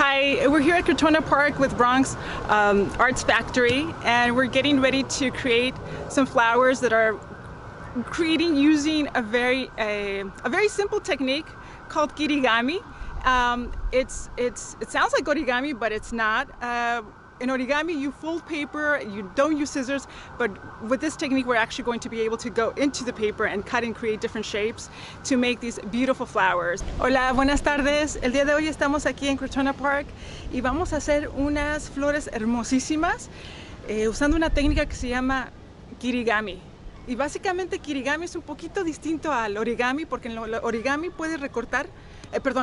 Hi, we're here at Crotona Park with Bronx Arts Factory, and we're getting ready to create some flowers that are creating using a very simple technique called Kirigami. It sounds like origami, but it's not. In origami, you fold paper, you don't use scissors, but with this technique, we're actually going to be able to go into the paper and cut and create different shapes to make these beautiful flowers. Hola, buenas tardes. El día de hoy estamos aquí en Crotona Park y vamos a hacer unas flores hermosísimas usando una técnica que se llama Kirigami. Y básicamente Kirigami es un poquito distinto al origami, porque en el origami puedes recortar,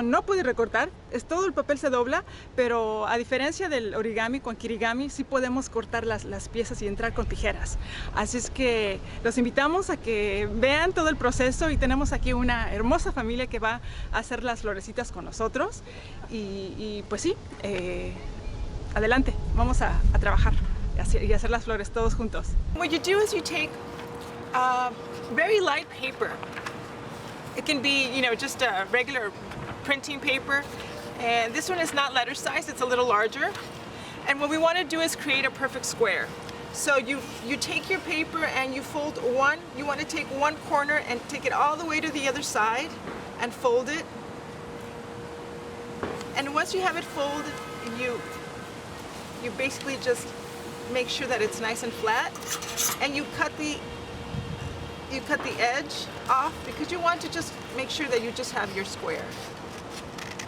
no puede recortar, todo el papel se dobla, pero a diferencia del origami, con Kirigami sí podemos cortar las piezas y entrar con tijeras. Así es que los invitamos a que vean todo el proceso, y tenemos aquí una hermosa familia que va a hacer las florecitas con nosotros. Y pues sí, adelante, vamos a trabajar y hacer las flores todos juntos. What you do is you take very light paper. It can be, just a regular printing paper, and this one is not letter size, it's a little larger. And what we want to do is create a perfect square. So you take your paper and you fold one, you want to take one corner and take it all the way to the other side and fold it. And once you have it folded, you basically just make sure that it's nice and flat, and you cut the edge off, because you want to just make sure that you just have your square.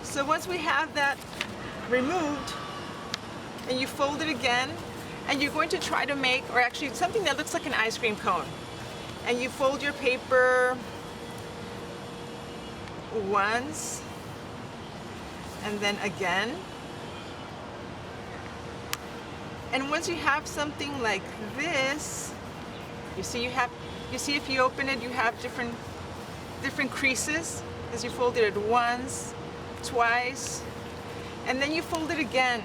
So once we have that removed, and you fold it again, and you're going to try to make, or actually something that looks like an ice cream cone, and you fold your paper once, and then again. And once you have something like this, you see if you open it, you have different creases as you fold it once, twice, and then you fold it again.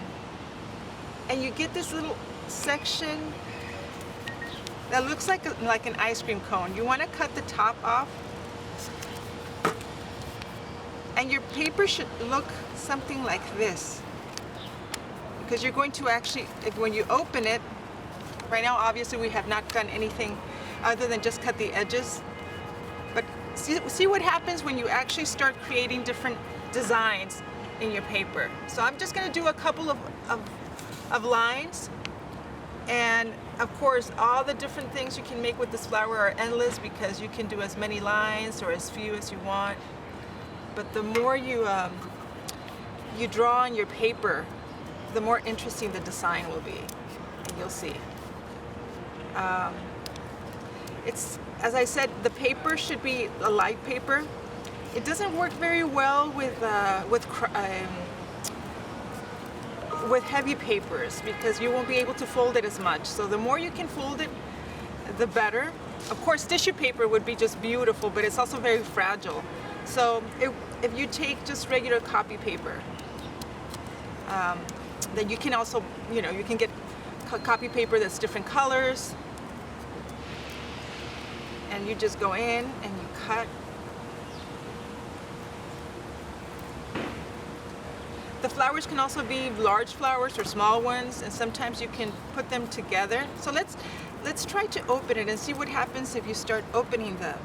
And you get this little section that looks like an ice cream cone. You want to cut the top off. And your paper should look something like this, because you're going to actually, when you open it, right now obviously we have not done anything other than just cut the edges. But see what happens when you actually start creating different designs in your paper. So I'm just going to do a couple of lines. And of course, all the different things you can make with this flower are endless, because you can do as many lines or as few as you want. But the more you draw on your paper, the more interesting the design will be, and you'll see. As I said, the paper should be a light paper. It doesn't work very well with heavy papers, because you won't be able to fold it as much. So the more you can fold it, the better. Of course, tissue paper would be just beautiful, but it's also very fragile. So if you take just regular copy paper, then you can also, you can get copy paper that's different colors. And you just go in and you cut. The flowers can also be large flowers or small ones, and sometimes you can put them together. So let's try to open it and see what happens if you start opening them.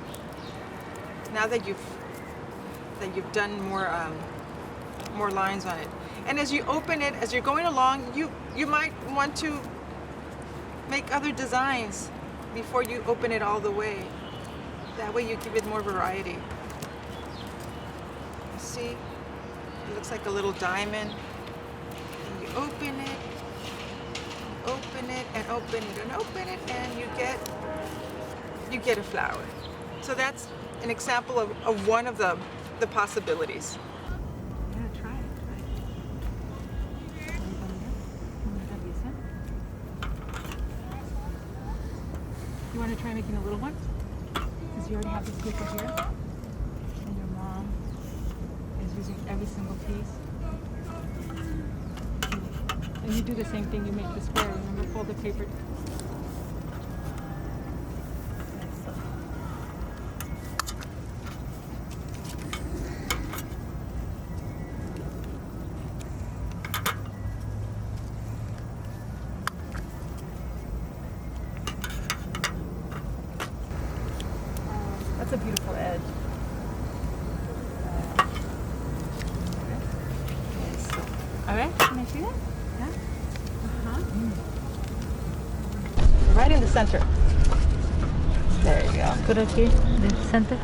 Now that you've done more lines on it. And as you open it, as you're going along, you might want to make other designs before you open it all the way. That way you give it more variety. See? It looks like a little diamond. And you open it, and open it, and open it, and you get a flower. So that's an example of one of the possibilities. You want to try making a little one? Because you already have this paper here. And your mom is using every single piece. And you do the same thing, you make the square. Remember, fold the paper. A ver, can I see that? Right in the center. There you go. Put it here in the center.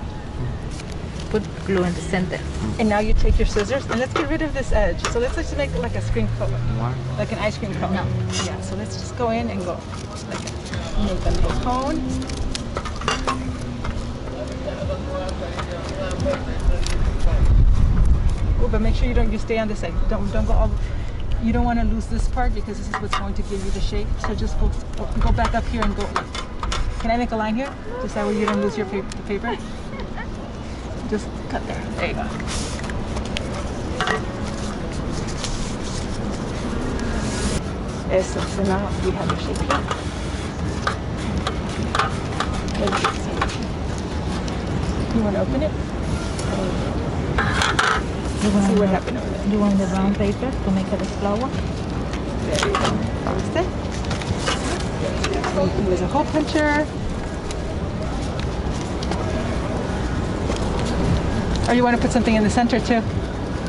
Put glue in the center. And now you take your scissors and let's get rid of this edge. So let's just make it like a screen cone, like an ice cream cone. No. Yeah, so let's just go in and go like make a little cone. Oh, but make sure you stay on this side. Don't go all. You don't want to lose this part because this is what's going to give you the shape. So just go back up here and go. Can I make a line here? Just that way you don't lose your paper. Just cut there. There you go. Eso, so now we have your shape here. You want to open it? See what happened over there. You want the brown paper to make it a flower? There you go. There you go. There's a hole puncher. Or you want to put something in the center too?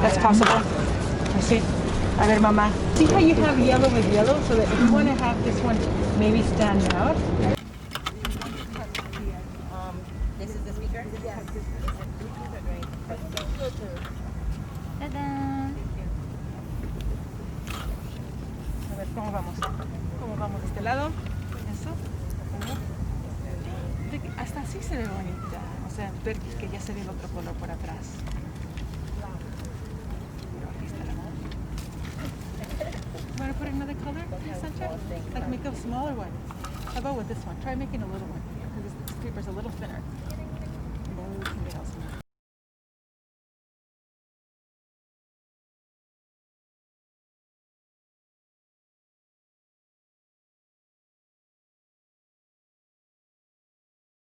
That's possible. I see. A ver, mama. See how you have yellow with yellow? So that if you want to have this one maybe stand out. This is the speaker? Yes. Ta-da! A ver, ¿cómo vamos? ¿Cómo vamos de este lado? Eso. Hasta así se ve bonita. O sea, ver que ya se ve el otro color por atrás. Want to put another color in the center? Like make a smaller one. How about with this one? Try making a little one because this paper's a little thinner. And then we can get else.